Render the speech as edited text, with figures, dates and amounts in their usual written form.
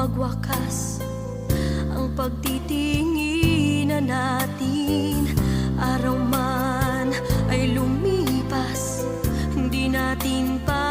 magwakas ang pagtitinginan natin. Araw man ay lumipas, hindi natin pa